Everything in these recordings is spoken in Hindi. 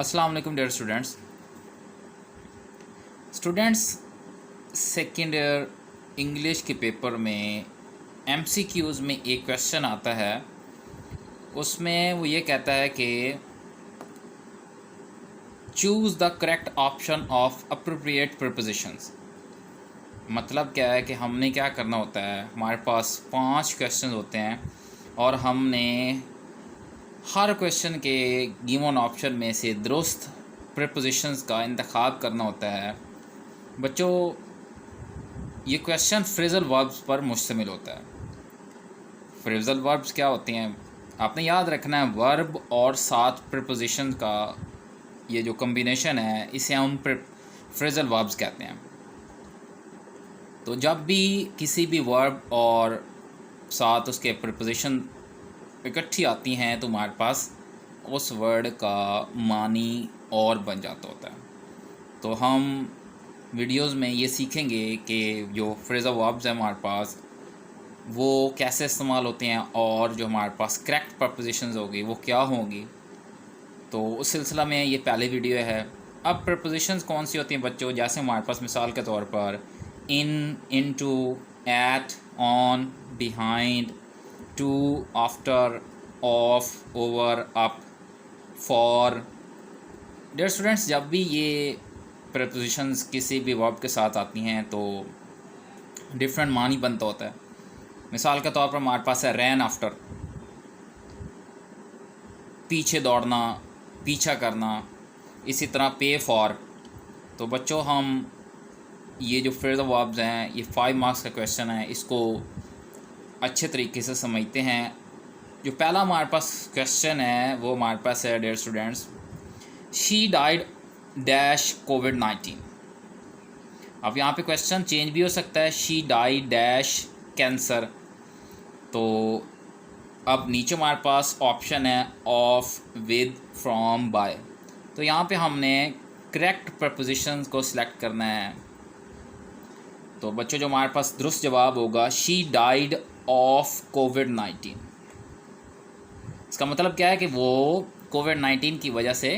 अस्सलाम वालेकुम dear students. Second year English के पेपर में एमसीक्यूज़ में एक क्वेश्चन आता है। उसमें वो ये कहता है कि choose the correct option of appropriate propositions. मतलब क्या है कि हमने क्या करना होता है, हमारे पास 5 क्वेश्चन होते हैं और हमने हर क्वेश्चन के गिवन ऑप्शन में से दुरुस्त प्रपोजिशंस का इंतखाब करना होता है। बच्चों, ये क्वेश्चन फ्रेजल वर्ब्स पर मुश्तमिल होता है। फ्रेजल वर्ब्स क्या होते हैं, आपने याद रखना है। वर्ब और साथ प्रपोजिशन का ये जो कम्बिनेशन है, इसे हम फ्रेजल वर्ब्स कहते हैं। तो जब भी किसी भी वर्ब और साथ उसके प्रपोजिशन इकट्ठी आती हैं तो हमारे पास उस वर्ड का मानी और बन जाता होता है। तो हम वीडियोस में ये सीखेंगे कि जो फ्रेजल वर्ब्स हैं हमारे पास वो कैसे इस्तेमाल होते हैं और जो हमारे पास करेक्ट प्रपोजिशंस होगी वो क्या होंगी। तो उस सिलसिला में ये पहले वीडियो है। अब प्रपोजिशंस कौन सी होती हैं बच्चों, जैसे हमारे पास मिसाल के तौर पर in, into, at, on, behind, to, after, off, over, up, for. Dear students, जब भी ये प्रपोजिशंस किसी भी वर्ब के साथ आती हैं तो डिफरेंट मानी बनता होता है। मिसाल के तौर पर हमारे पास है रैन आफ्टर, पीछे दौड़ना, पीछा करना। इसी तरह पे फॉर। तो बच्चों, हम ये जो फ्रेजल वर्ब्स हैं, ये 5 मार्क्स का क्वेश्चन है, इसको अच्छे तरीके से समझते हैं। जो पहला हमारे पास क्वेश्चन है वो हमारे पास है, dear students, she died dash कोविड-19। अब यहाँ पे क्वेश्चन चेंज भी हो सकता है, शी डाइड डैश कैंसर। तो अब नीचे हमारे पास ऑप्शन है ऑफ, विद, फ्रॉम, बाय। तो यहाँ पे हमने करेक्ट प्रपोजिशंस को सिलेक्ट करना है। तो बच्चों, जो हमारे पास दुरुस्त जवाब होगा, शी डाइड ऑफ कोविड-19। इसका मतलब क्या है कि वो कोविड-19 की वजह से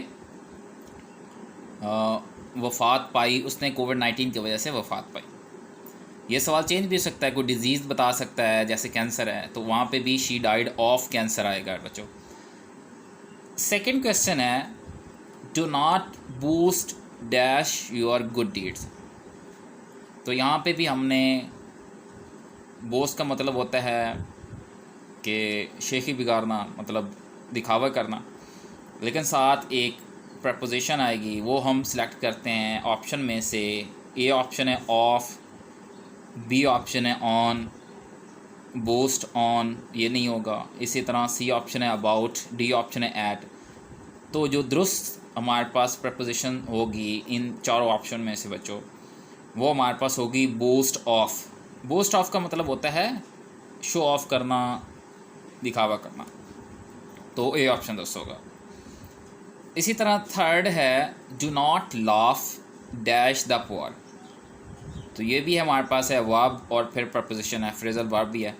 वफ़ात पाई, उसने कोविड-19 की वजह से वफ़ात पाई। ये सवाल चेंज भी हो सकता है, कोई डिजीज़ बता सकता है, जैसे कैंसर है तो वहाँ पे भी शी डाइड ऑफ कैंसर आएगा बच्चों। सेकंड क्वेश्चन है, do not boost dash your good deeds. तो यहाँ पे भी हमने बोस्ट का मतलब होता है कि शेखी बिगाड़ना, मतलब दिखावा करना, लेकिन साथ एक प्रपोजिशन आएगी, वो हम सिलेक्ट करते हैं ऑप्शन में से। ए ऑप्शन है ऑफ, बी ऑप्शन है ऑन, बोस्ट ऑन ये नहीं होगा। इसी तरह सी ऑप्शन है अबाउट, डी ऑप्शन है एट। तो जो दुरुस्त हमारे पास प्रपोजिशन होगी इन चारों ऑप्शन में से बच्चों, वो हमारे पास होगी बोस्ट ऑफ। बोस्ट ऑफ का मतलब होता है शो ऑफ करना, दिखावा करना। तो ए ऑप्शन दोस्त होगा। इसी तरह थर्ड है, do not laugh dash the poor. तो ये भी हमारे पास है वर्ब और फिर प्रपोजिशन है, फ्रेजल वर्ब भी है।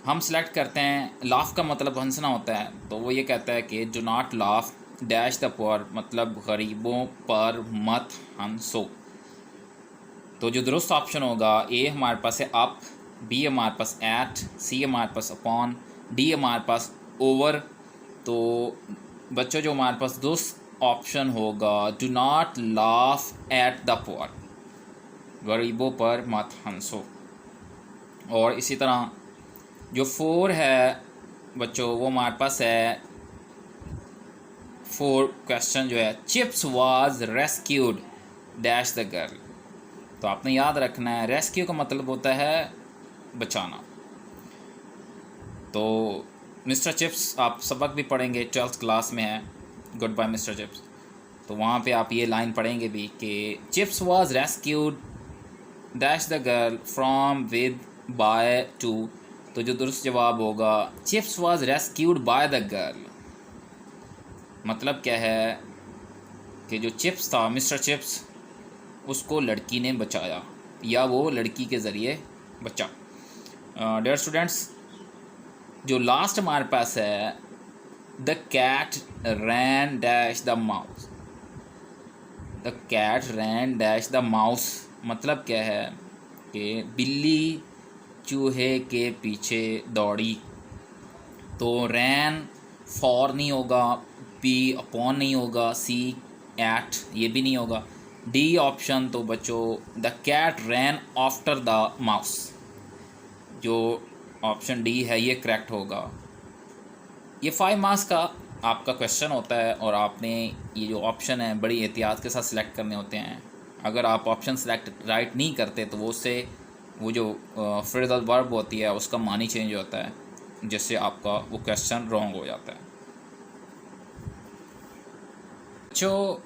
हम सिलेक्ट करते हैं, लाफ का मतलब हंसना होता है, तो वो ये कहता है कि do not laugh dash the poor, मतलब गरीबों पर मत हंसो। तो जो दुरुस्त ऑप्शन होगा, ए हमारे पास है अप, बी हमारे पास एट, सी हमारे पास अपॉन, डी हमारे पास ओवर। तो बच्चों, जो हमारे पास दुरुस्त ऑप्शन होगा, do not laugh at the poor, गरीबों पर मत हंसो। और इसी तरह जो 4 है बच्चों, वो हमारे पास है 4 क्वेश्चन जो है, chips was rescued dash the girl. तो आपने याद रखना है, रेस्क्यू का मतलब होता है बचाना। तो मिस्टर चिप्स आप सबक भी पढ़ेंगे, 12th क्लास में है, गुड बाय मिस्टर चिप्स। तो वहाँ पे आप ये लाइन पढ़ेंगे भी कि chips was rescued dash the girl from, with, by, to. तो जो दुरुस्त जवाब होगा, chips was rescued by the girl. मतलब क्या है कि जो चिप्स था, मिस्टर चिप्स, उसको लड़की ने बचाया या वो लड़की के ज़रिए बचा। डियर स्टूडेंट्स, जो लास्ट हमारे पास है, the cat ran dash the mouse. The cat ran dash the mouse, मतलब क्या है कि बिल्ली चूहे के पीछे दौड़ी। तो रैन फॉर नहीं होगा, बी अपॉन नहीं होगा, सी एट ये भी नहीं होगा, डी ऑप्शन। तो बच्चों the cat ran after the mouse, जो ऑप्शन डी है ये करेक्ट होगा। ये 5 मार्क्स का आपका क्वेश्चन होता है और आपने ये जो ऑप्शन है बड़ी एहतियात के साथ सिलेक्ट करने होते हैं। अगर आप ऑप्शन सेलेक्ट राइट नहीं करते तो वो उससे वो जो फ्रेजल वर्ब होती है उसका मानी चेंज होता है, जिससे आपका वो क्वेश्चन रॉन्ग हो जाता है। जो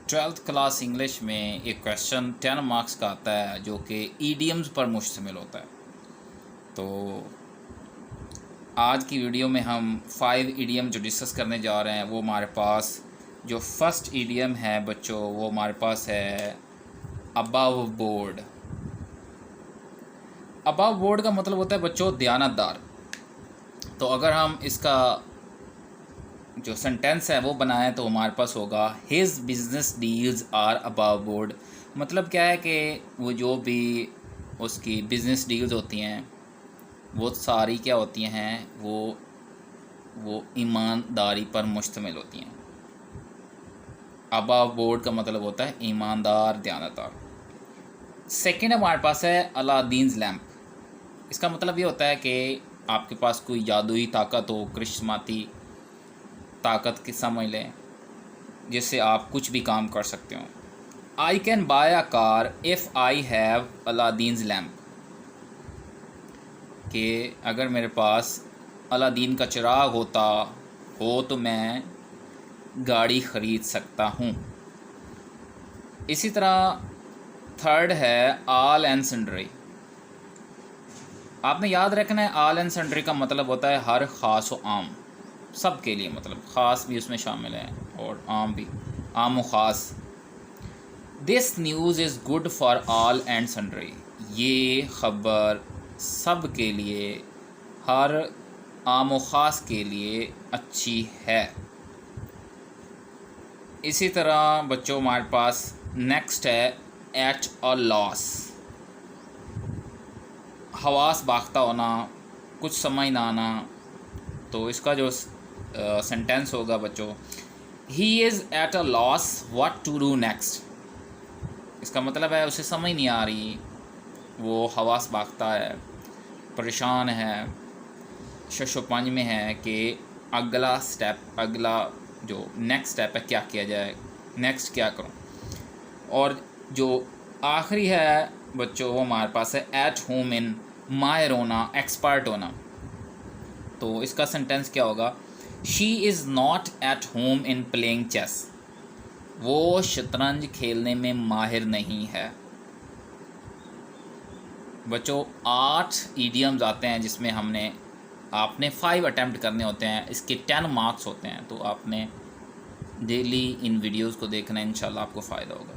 12th क्लास इंग्लिश में एक क्वेश्चन 10 मार्क्स का आता है जो कि ईडियम्स पर मुश्तमिल होता है। तो आज की वीडियो में हम 5 ईडियम जो डिस्कस करने जा रहे हैं वो हमारे पास जो फर्स्ट ईडियम है बच्चों वो हमारे पास है अबव बोर्ड। अबव बोर्ड का मतलब होता है बच्चों दयानतदार। तो अगर हम इसका जो सेंटेंस है वो बनाएं तो हमारे पास होगा his business deals are above board. मतलब क्या है कि वो जो भी उसकी बिजनेस डील्स होती हैं वो सारी क्या होती हैं, वो ईमानदारी पर मुश्तमिल होती हैं। अबव बोर्ड का मतलब होता है ईमानदार, दयानतदार। सेकंड हमारे पास है अलादीन्स लैम्प। इसका मतलब ये होता है कि आपके पास कोई जादुई ताकत हो, करिश्माती ताकत की समझ लें, जिससे आप कुछ भी काम कर सकते हो। I can buy a car if I have Aladdin's lamp, कि अगर मेरे पास अलादीन का चिराग होता हो तो मैं गाड़ी ख़रीद सकता हूँ। इसी तरह थर्ड है ऑल एंड सन्ड्री। आपने याद रखना है ऑल एंड सन्ड्री का मतलब होता है हर, ख़ास व आम, सब के लिए, मतलब ख़ास भी उसमें शामिल है और आम भी, आम व ख़ास। This news is good for all and sundry, ये ख़बर सब के लिए, हर, आम व ख़ास के लिए अच्छी है। इसी तरह बच्चों हमारे पास नेक्स्ट है एट अ लॉस। हवास बाख्ता होना, कुछ समझ ना आना। तो इसका जो सेंटेंस होगा बच्चों, he is at a loss what to do next. इसका मतलब है उसे समझ नहीं आ रही, वो हवास बाख्ता है, परेशान है, शशोपंज में है कि अगला स्टेप, अगला जो नेक्स्ट स्टेप है क्या किया जाए, नेक्स्ट क्या करूं। और जो आखिरी है बच्चों वो हमारे पास है एट होम इन, माहिर होना, एक्सपर्ट होना। तो इसका सेंटेंस क्या होगा, she is not at home in playing chess, वो शतरंज खेलने में माहिर नहीं है। बच्चों 8 ईडियम्स आते हैं जिसमें आपने 5 अटैम्प्ट करने होते हैं, इसके 10 मार्क्स होते हैं। तो आपने डेली इन वीडियोस को देखना है, इंशाल्लाह आपको फ़ायदा होगा।